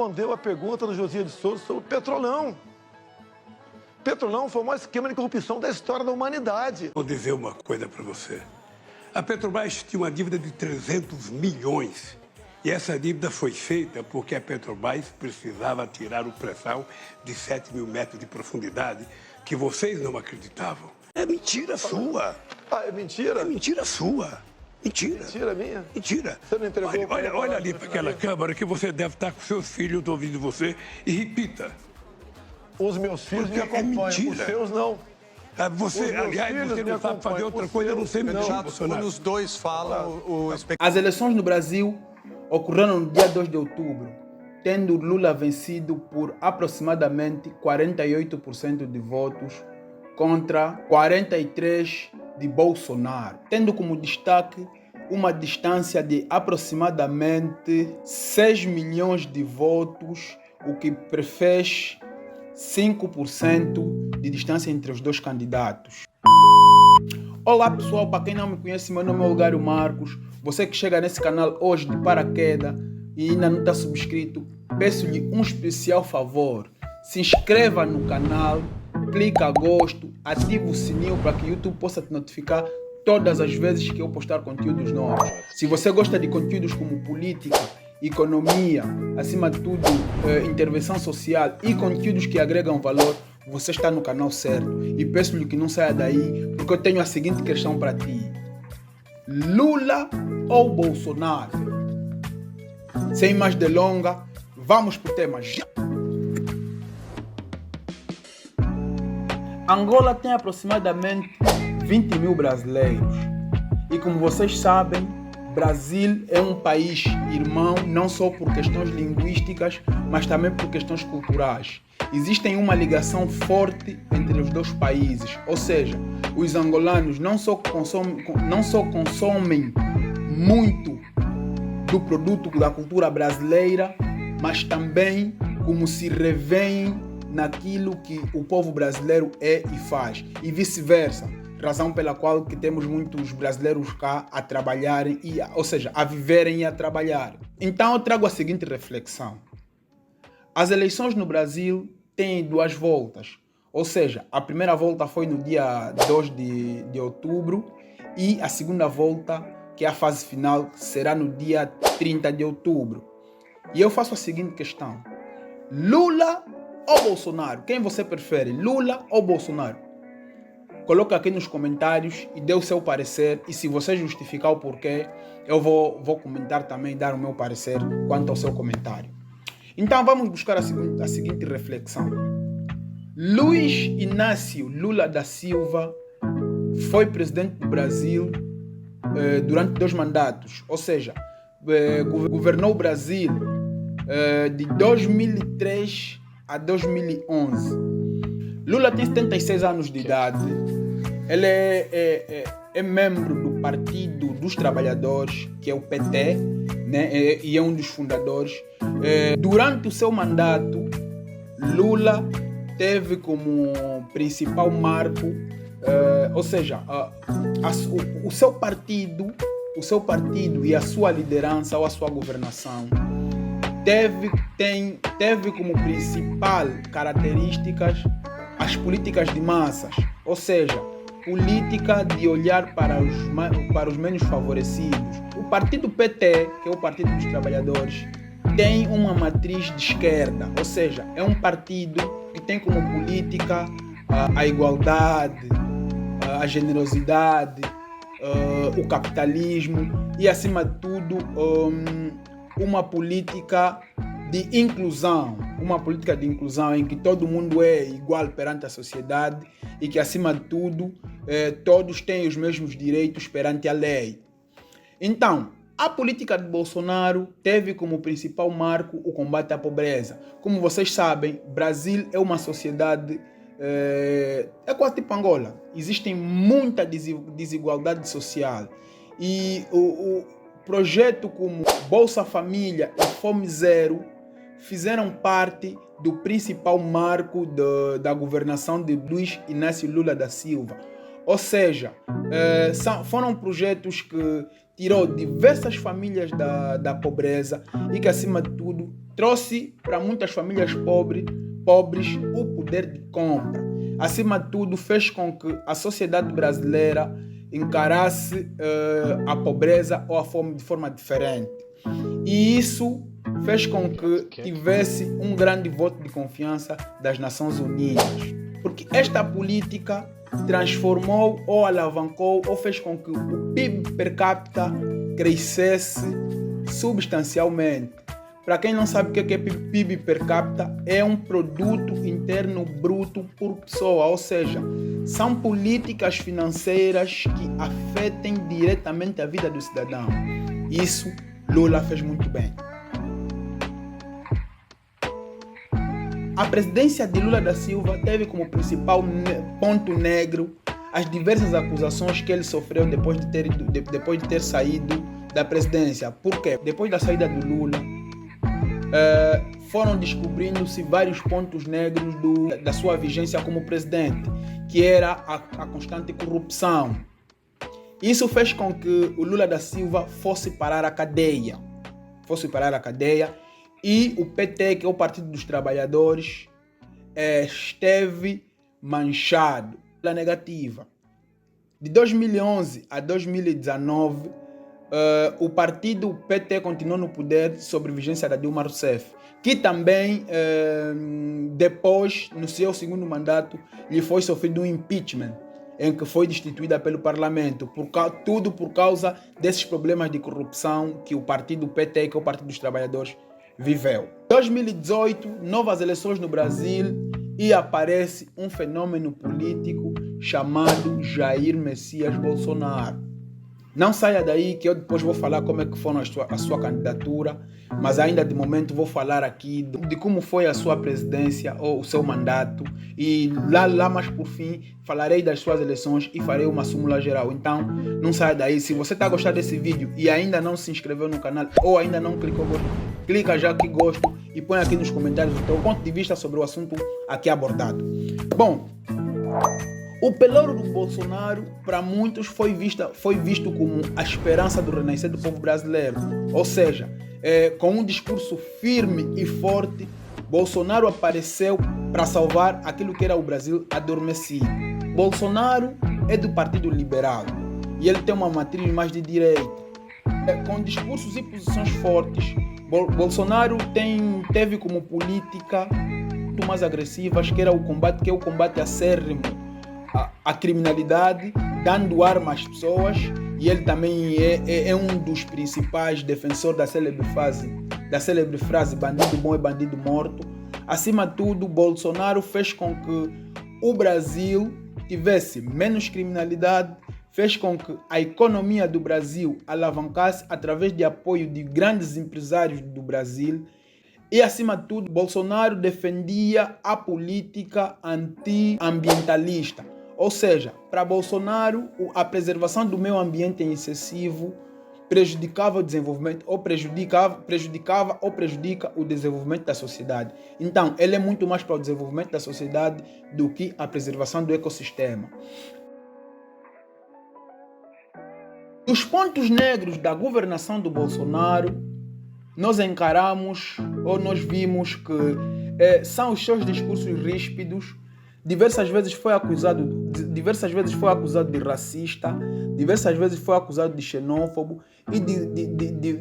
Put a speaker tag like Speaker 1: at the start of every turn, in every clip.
Speaker 1: respondeu a pergunta do Josias de Souza sobre o Petrolão. Petrolão foi o maior esquema de corrupção da história da humanidade.
Speaker 2: Vou dizer uma coisa para você. A Petrobras tinha uma dívida de 300 milhões. E essa dívida foi feita porque a Petrobras precisava tirar o pré-sal de 7 mil metros de profundidade, que vocês não acreditavam. É mentira sua.
Speaker 1: Ah, é mentira?
Speaker 2: É mentira sua. Mentira.
Speaker 1: Mentira minha?
Speaker 2: Mentira.
Speaker 1: Você não entregou
Speaker 2: Olha ali para aquela câmera que você deve estar com seus filhos ouvindo você e repita.
Speaker 1: Os meus filhos
Speaker 2: Porque
Speaker 1: me acompanham,
Speaker 2: é mentira.
Speaker 1: os seus não.
Speaker 2: Você, aliás, você não sabe fazer outra coisa, eu não sei mentir, Bolsonaro.
Speaker 3: Quando os dois falam, o
Speaker 4: As eleições no Brasil ocorreram no dia 2 de outubro, tendo Lula vencido por aproximadamente 48% de votos contra 43% de Bolsonaro, tendo como destaque uma distância de aproximadamente 6 milhões de votos, o que prefez 5% de distância entre os dois candidatos. Olá pessoal, para quem não me conhece, meu nome é Olgário Marcos. Você que chega nesse canal hoje de paraquedas e ainda não está subscrito, peço-lhe um especial favor. Se inscreva no canal, clica a gosto, ativa o sininho para que o YouTube possa te notificar todas as vezes que eu postar conteúdos novos. Se você gosta de conteúdos como política, economia, acima de tudo, intervenção social e conteúdos que agregam valor, você está no canal certo. E peço-lhe que não saia daí, porque eu tenho a seguinte questão para ti. Lula ou Bolsonaro? Sem mais delongas, vamos para o tema já. Angola tem aproximadamente 20 mil brasileiros. E como vocês sabem, Brasil é um país irmão não só por questões linguísticas, mas também por questões culturais. Existe uma ligação forte entre os dois países, ou seja, os angolanos não só consomem muito do produto da cultura brasileira, mas também como se revêem naquilo que o povo brasileiro é e faz, e vice-versa. Razão pela qual que temos muitos brasileiros cá a trabalharem, ou seja, a viverem e a trabalhar. Então eu trago a seguinte reflexão. As eleições no Brasil têm duas voltas. Ou seja, a primeira volta foi no dia 2 de outubro e a segunda volta, que é a fase final, será no dia 30 de outubro. E eu faço a seguinte questão. Lula ou Bolsonaro? Quem você prefere, Lula ou Bolsonaro? Coloca aqui nos comentários e dê o seu parecer. E se você justificar o porquê, eu vou comentar também, dar o meu parecer quanto ao seu comentário. Então vamos buscar a seguinte reflexão. Luiz Inácio Lula da Silva foi presidente do Brasil durante 2 mandatos. Ou seja, governou o Brasil de 2003 a 2011. Lula tem 76 anos de idade. Ele é membro do Partido dos Trabalhadores, que é o PT, né? E é um dos fundadores. Durante o seu mandato, Lula teve como principal marco, ou seja, o seu partido e a sua liderança ou a sua governação teve como principal características as políticas de massas, ou seja, política de olhar para os menos favorecidos. O partido PT, que é o Partido dos Trabalhadores, tem uma matriz de esquerda, ou seja, é um partido que tem como política a igualdade, a generosidade, o capitalismo e, acima de tudo, uma política de inclusão, em que todo mundo é igual perante a sociedade e que, acima de tudo, todos têm os mesmos direitos perante a lei. Então, a política de Bolsonaro teve como principal marco o combate à pobreza. Como vocês sabem, Brasil é uma sociedade, é quase tipo Angola. Existe muita desigualdade social e o projeto como Bolsa Família e Fome Zero fizeram parte do principal marco da governação de Luiz Inácio Lula da Silva. Ou seja, foram projetos que tirou diversas famílias da pobreza e que, acima de tudo, trouxe para muitas famílias pobres o poder de compra. Acima de tudo, fez com que a sociedade brasileira encarasse a pobreza ou a fome de forma diferente. E isso fez com que tivesse um grande voto de confiança das Nações Unidas. Porque esta política transformou ou alavancou ou fez com que o PIB per capita crescesse substancialmente. Para quem não sabe o que é PIB per capita, é um produto interno bruto por pessoa, ou seja, são políticas financeiras que afetem diretamente a vida do cidadão. Isso Lula fez muito bem. A presidência de Lula da Silva teve como principal ponto negro as diversas acusações que ele sofreu depois de ter saído da presidência. Por quê? Depois da saída do Lula, foram descobrindo-se vários pontos negros da sua vigência como presidente, que era a constante corrupção. Isso fez com que o Lula da Silva fosse parar a cadeia. E o PT, que é o Partido dos Trabalhadores, esteve manchado pela negativa. De 2011 a 2019, o partido PT continuou no poder sob vigência da Dilma Rousseff, que também, depois, no seu segundo mandato, lhe foi sofrido um impeachment, em que foi destituída pelo parlamento, tudo por causa desses problemas de corrupção que o partido PT, que é o Partido dos Trabalhadores, viveu. Em 2018, novas eleições no Brasil e aparece um fenômeno político chamado Jair Messias Bolsonaro. Não saia daí que eu depois vou falar como é que foi a sua candidatura, mas ainda de momento vou falar aqui de como foi a sua presidência ou o seu mandato e lá mais por fim falarei das suas eleições e farei uma súmula geral. Então não saia daí. Se você está gostando desse vídeo e ainda não se inscreveu no canal ou ainda não clicou, clica já aqui gosto e põe aqui nos comentários o teu ponto de vista sobre o assunto aqui abordado. Bom, o pelouro do Bolsonaro, para muitos, foi visto como a esperança do renascer do povo brasileiro. Ou seja, com um discurso firme e forte, Bolsonaro apareceu para salvar aquilo que era o Brasil adormecido. Bolsonaro é do Partido Liberal e ele tem uma matriz mais de direita. Com discursos e posições fortes, Bolsonaro teve como política muito mais agressivas, que é o combate acérrimo a criminalidade, dando armas às pessoas, e ele também é um dos principais defensores da célebre frase bandido bom é bandido morto. Acima de tudo, Bolsonaro fez com que o Brasil tivesse menos criminalidade, fez com que a economia do Brasil alavancasse através de apoio de grandes empresários do Brasil. E, acima de tudo, Bolsonaro defendia a política anti-ambientalista. Ou seja, para Bolsonaro, a preservação do meio ambiente em excessivo prejudicava o desenvolvimento, ou prejudica o desenvolvimento da sociedade. Então, ele é muito mais para o desenvolvimento da sociedade do que a preservação do ecossistema. Os pontos negros da governação do Bolsonaro, nós encaramos ou nós vimos que são os seus discursos ríspidos. Diversas vezes foi acusado de racista, diversas vezes foi acusado de xenófobo e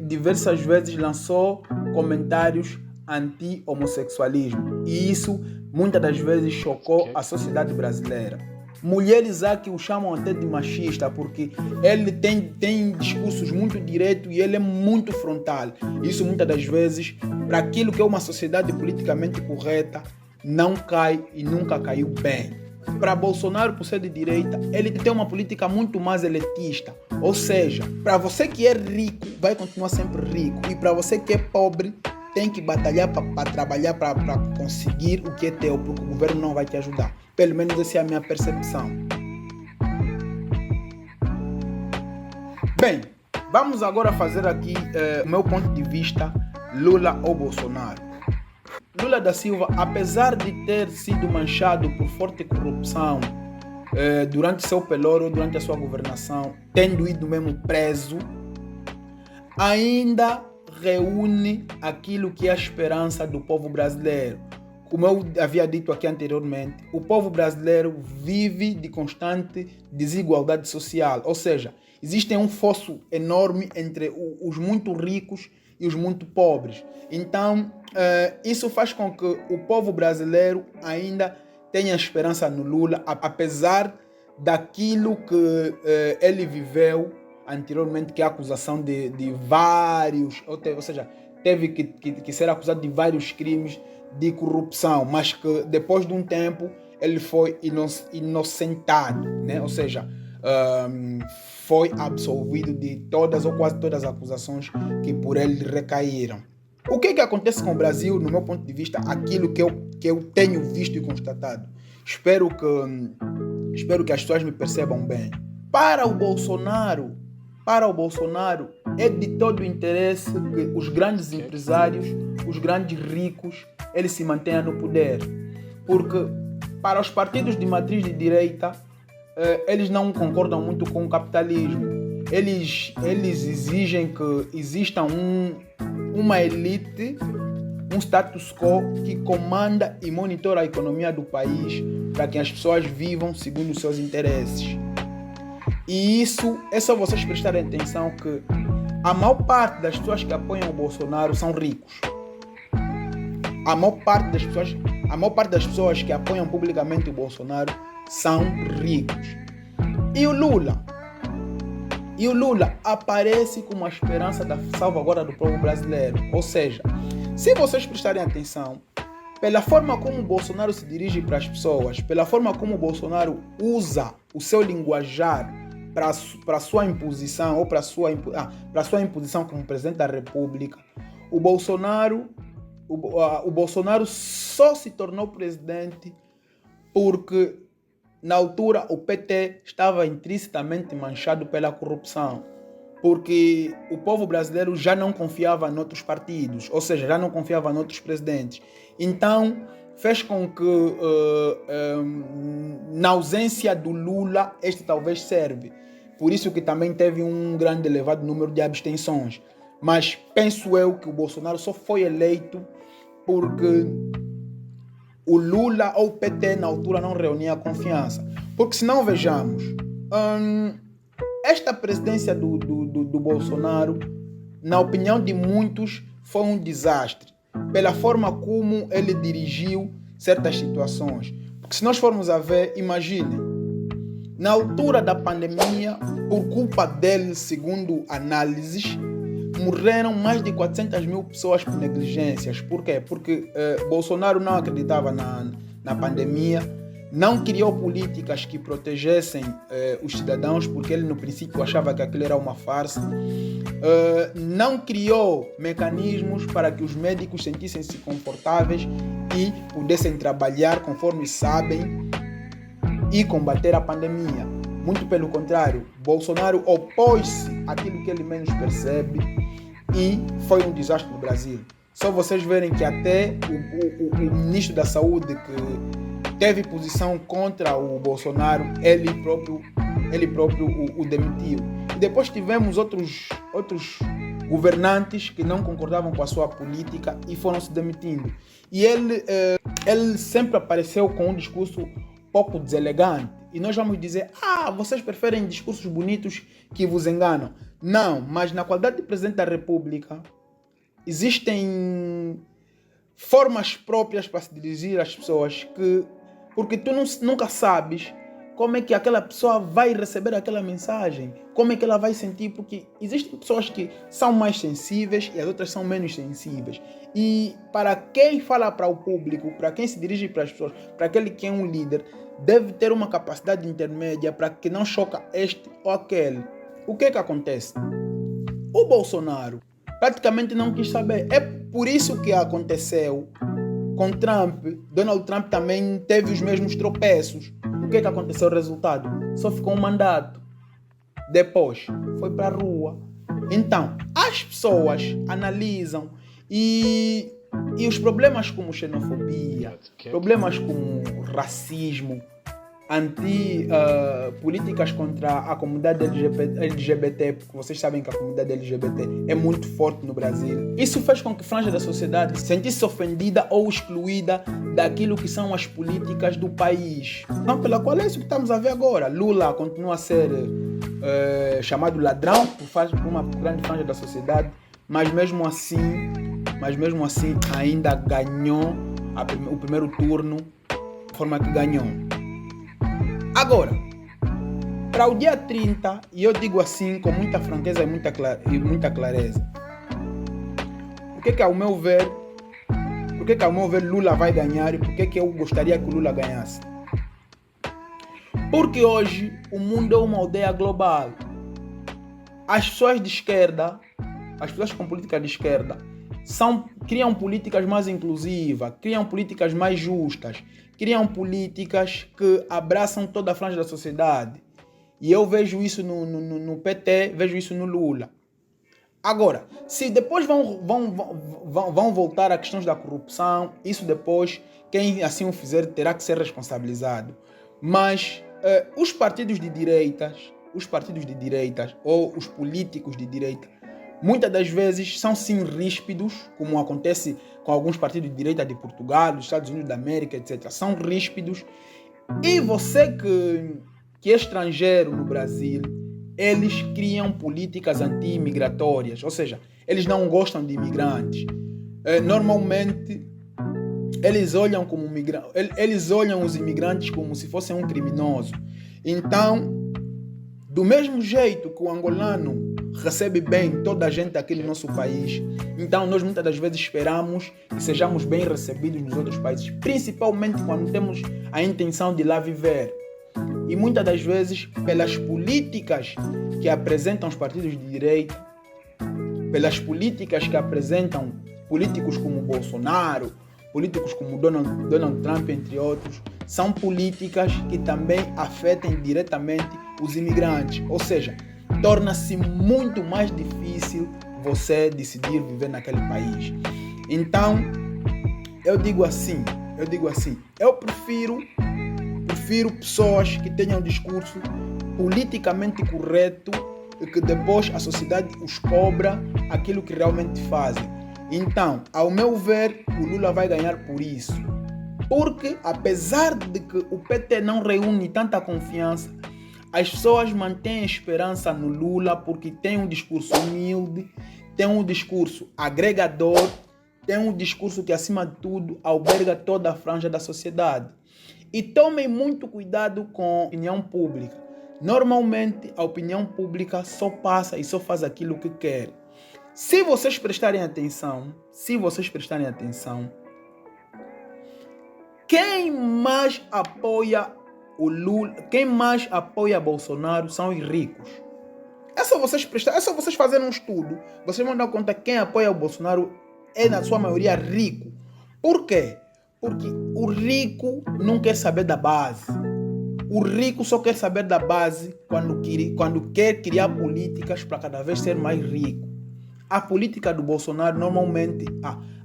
Speaker 4: diversas vezes lançou comentários anti-homossexualismo. E isso muitas das vezes chocou a sociedade brasileira. Mulheres há que o chamam até de machista, porque ele tem discursos muito diretos e ele é muito frontal. Isso muitas das vezes, para aquilo que é uma sociedade politicamente correta, não cai e nunca caiu bem. Para Bolsonaro, por ser de direita, ele tem uma política muito mais elitista. Ou seja, para você que é rico, vai continuar sempre rico. E para você que é pobre, tem que batalhar para trabalhar para conseguir o que é teu, porque o governo não vai te ajudar. Pelo menos essa é a minha percepção. Bem, vamos agora fazer aqui o meu ponto de vista, Lula ou Bolsonaro. Lula da Silva, apesar de ter sido manchado por forte corrupção durante seu pelouro, durante a sua governação, tendo ido mesmo preso, ainda reúne aquilo que é a esperança do povo brasileiro. Como eu havia dito aqui anteriormente, o povo brasileiro vive de constante desigualdade social, ou seja, existe um fosso enorme entre os muito ricos e os muito pobres. Então, isso faz com que o povo brasileiro ainda tenha esperança no Lula, apesar daquilo que ele viveu anteriormente, que é a acusação de vários, ou seja, teve que ser acusado de vários crimes de corrupção, mas que depois de um tempo ele foi inocentado, né? Ou seja, foi absolvido de todas ou quase todas as acusações que por ele recaíram. O que acontece com o Brasil, no meu ponto de vista, aquilo que eu tenho visto e constatado? Espero que as pessoas me percebam bem. Para o Bolsonaro, é de todo o interesse que os grandes empresários, os grandes ricos, eles se mantenham no poder. Porque para os partidos de matriz de direita, eles não concordam muito com o capitalismo. Eles exigem que exista uma elite, um status quo que comanda e monitora a economia do país para que as pessoas vivam segundo os seus interesses. E isso é só vocês prestarem atenção que a maior parte das pessoas que apoiam o Bolsonaro são ricos. A maior parte das pessoas que apoiam publicamente o Bolsonaro são ricos. E o Lula aparece como a esperança da salvaguarda do povo brasileiro. Ou seja, se vocês prestarem atenção, pela forma como o Bolsonaro se dirige para as pessoas, pela forma como o Bolsonaro usa o seu linguajar para a sua imposição ou para a sua imposição como presidente da República, o Bolsonaro só se tornou presidente porque na altura o PT estava intrinsecamente manchado pela corrupção, porque o povo brasileiro já não confiava em outros partidos, ou seja, já não confiava em outros presidentes. Então fez com que na ausência do Lula este talvez serve. Por isso que também teve um grande elevado número de abstenções. Mas penso eu que o Bolsonaro só foi eleito porque o Lula ou o PT na altura não reunia confiança. Porque se não vejamos, esta presidência do Bolsonaro, na opinião de muitos, foi um desastre. Pela forma como ele dirigiu certas situações. Porque se nós formos a ver, imaginem, na altura da pandemia, por culpa dele, segundo análises, morreram mais de 400 mil pessoas por negligências. Por quê? Porque Bolsonaro não acreditava na pandemia, não criou políticas que protegessem os cidadãos, porque ele no princípio achava que aquilo era uma farsa. Não criou mecanismos para que os médicos sentissem-se confortáveis e pudessem trabalhar conforme sabem e combater a pandemia. Muito pelo contrário, Bolsonaro opôs-se àquilo que ele menos percebe e foi um desastre no Brasil. Só vocês verem que até o ministro da Saúde, que teve posição contra o Bolsonaro, ele próprio o demitiu. E depois tivemos outros governantes que não concordavam com a sua política e foram se demitindo. E ele sempre apareceu com um discurso pouco deselegante. E nós vamos dizer, vocês preferem discursos bonitos que vos enganam. Não, mas na qualidade de presidente da República, existem formas próprias para se dirigir às pessoas porque tu nunca sabes como é que aquela pessoa vai receber aquela mensagem, como é que ela vai sentir, porque existem pessoas que são mais sensíveis e as outras são menos sensíveis. E para quem fala para o público, para quem se dirige para as pessoas, para aquele que é um líder, deve ter uma capacidade intermédia para que não choca este ou aquele. O que acontece? O Bolsonaro praticamente não quis saber. É por isso que aconteceu com Trump. Donald Trump também teve os mesmos tropeços. O que aconteceu? O resultado? Só ficou um mandato. Depois foi para a rua. Então, as pessoas analisam e os problemas como xenofobia, problemas como racismo, políticas contra a comunidade LGBT, porque vocês sabem que a comunidade LGBT é muito forte no Brasil. Isso fez com que franja da sociedade se sentisse ofendida ou excluída daquilo que são as políticas do país. Não pela qual é isso que estamos a ver agora. Lula continua a ser chamado ladrão por uma grande franja da sociedade, mas mesmo assim ainda ganhou o primeiro turno da forma que ganhou. Agora, para o dia 30, e eu digo assim com muita franqueza e muita clareza, por que ao meu ver Lula vai ganhar e por que eu gostaria que o Lula ganhasse? Porque hoje o mundo é uma aldeia global. As pessoas de esquerda, as pessoas com política de esquerda, criam políticas mais inclusivas, criam políticas mais justas, criam políticas que abraçam toda a franja da sociedade. E eu vejo isso no PT, vejo isso no Lula. Agora, se depois vão voltar a questões da corrupção, isso depois, quem assim o fizer terá que ser responsabilizado. Mas os partidos de direitas ou os políticos de direita, muitas das vezes são sim ríspidos, como acontece com alguns partidos de direita de Portugal, dos Estados Unidos da América, etc. São ríspidos. E você que é estrangeiro no Brasil, eles criam políticas anti-imigratórias, ou seja, eles não gostam de imigrantes. Normalmente, eles olham os imigrantes como se fossem um criminoso. Então, do mesmo jeito que o angolano recebe bem toda a gente aqui no nosso país, então nós muitas das vezes esperamos que sejamos bem recebidos nos outros países, principalmente quando temos a intenção de lá viver. E muitas das vezes, pelas políticas que apresentam os partidos de direita, pelas políticas que apresentam políticos como Bolsonaro, políticos como Donald Trump, entre outros, são políticas que também afetam diretamente os imigrantes. Ou seja, torna-se muito mais difícil você decidir viver naquele país. Então, eu digo assim, eu prefiro pessoas que tenham um discurso politicamente correto e que depois a sociedade os cobra aquilo que realmente fazem. Então, ao meu ver, o Lula vai ganhar por isso. Porque, apesar de que o PT não reúne tanta confiança, as pessoas mantêm esperança no Lula porque tem um discurso humilde, tem um discurso agregador, tem um discurso que, acima de tudo, alberga toda a franja da sociedade. E tomem muito cuidado com a opinião pública. Normalmente, a opinião pública só passa e só faz aquilo que quer. Se vocês prestarem atenção, quem mais apoia o Lula, quem mais apoia Bolsonaro são os ricos. É só vocês fazerem um estudo, vocês vão dar conta que quem apoia o Bolsonaro é, na sua maioria, rico. Por quê? Porque o rico não quer saber da base. O rico só quer saber da base quando quer criar políticas para cada vez ser mais rico. A política do Bolsonaro, normalmente,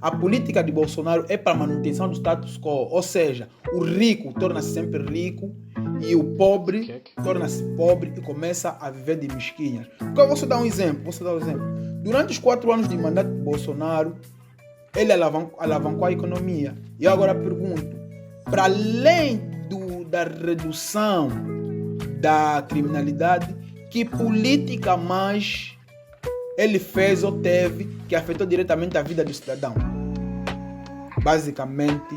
Speaker 4: a política de Bolsonaro é para a manutenção do status quo. Ou seja, o rico torna-se sempre rico e o pobre torna-se pobre e começa a viver de mesquinhas. Eu vou só dar um exemplo. Durante os 4 anos de mandato de Bolsonaro, ele alavancou a economia. E eu agora pergunto, para além da redução da criminalidade, que política mais ele fez ou teve que afetou diretamente a vida do cidadão? Basicamente,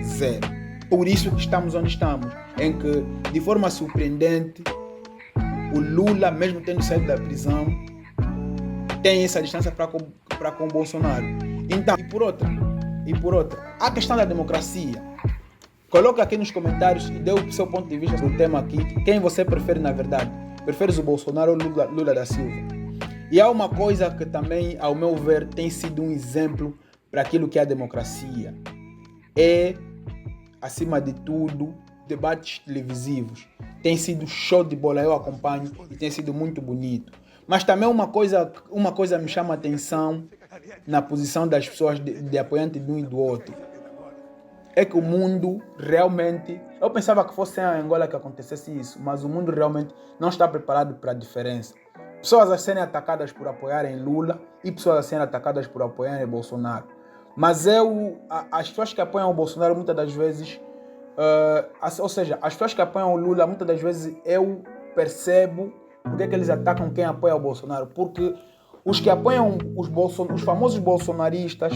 Speaker 4: zero. Por isso que estamos onde estamos, em que, de forma surpreendente, o Lula, mesmo tendo saído da prisão, tem essa distância para com o Bolsonaro. Então, e por outra, a questão da democracia. Coloca aqui nos comentários e dê o seu ponto de vista do tema aqui. Quem você prefere, na verdade? Preferes o Bolsonaro ou Lula da Silva? E há uma coisa que também, ao meu ver, tem sido um exemplo para aquilo que é a democracia. É, acima de tudo, debates televisivos. Tem sido show de bola, eu acompanho e tem sido muito bonito. Mas também uma coisa me chama a atenção na posição das pessoas de apoiante de um e do outro. é que o mundo realmente... Eu pensava que fosse em Angola que acontecesse isso, mas o mundo realmente não está preparado para a diferença. Pessoas a serem atacadas por apoiarem Lula e pessoas a serem atacadas por apoiarem Bolsonaro. Mas as pessoas que apoiam o Bolsonaro muitas das vezes... ou seja, as pessoas que apoiam o Lula muitas das vezes eu percebo porque é que eles atacam quem apoia o Bolsonaro. Porque os que apoiam os famosos bolsonaristas,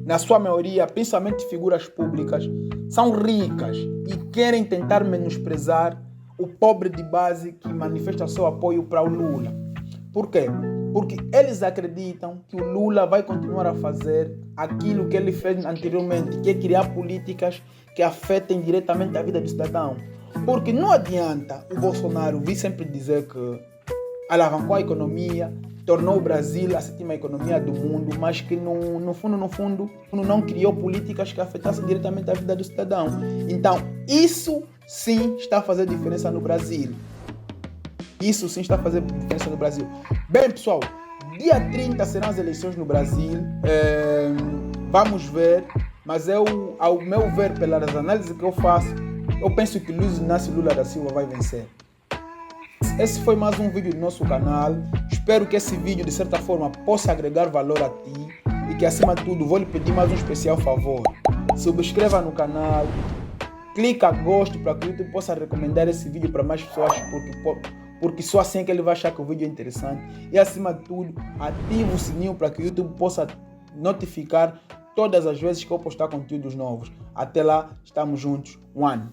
Speaker 4: na sua maioria, principalmente figuras públicas, são ricas e querem tentar menosprezar o pobre de base que manifesta seu apoio para o Lula. Por quê? Porque eles acreditam que o Lula vai continuar a fazer aquilo que ele fez anteriormente, que é criar políticas que afetem diretamente a vida do cidadão. Porque não adianta o Bolsonaro vir sempre dizer que alavancou a economia, tornou o Brasil a 7ª economia do mundo, mas que no fundo, não criou políticas que afetassem diretamente a vida do cidadão. Então, isso sim está a fazer diferença no Brasil. Isso sim está a fazer diferença no Brasil. Bem, pessoal, dia 30 serão as eleições no Brasil. Vamos ver, mas ao meu ver, pelas análises que eu faço, eu penso que Luiz Inácio Lula da Silva vai vencer. Esse foi mais um vídeo do nosso canal. Espero que esse vídeo, de certa forma, possa agregar valor a ti e que, acima de tudo, vou lhe pedir mais um especial favor. Subscreva no canal, clica gosto para que o YouTube possa recomendar esse vídeo para mais pessoas, porque só assim é que ele vai achar que o vídeo é interessante. E, acima de tudo, ative o sininho para que o YouTube possa notificar todas as vezes que eu postar conteúdos novos. Até lá, estamos juntos. One.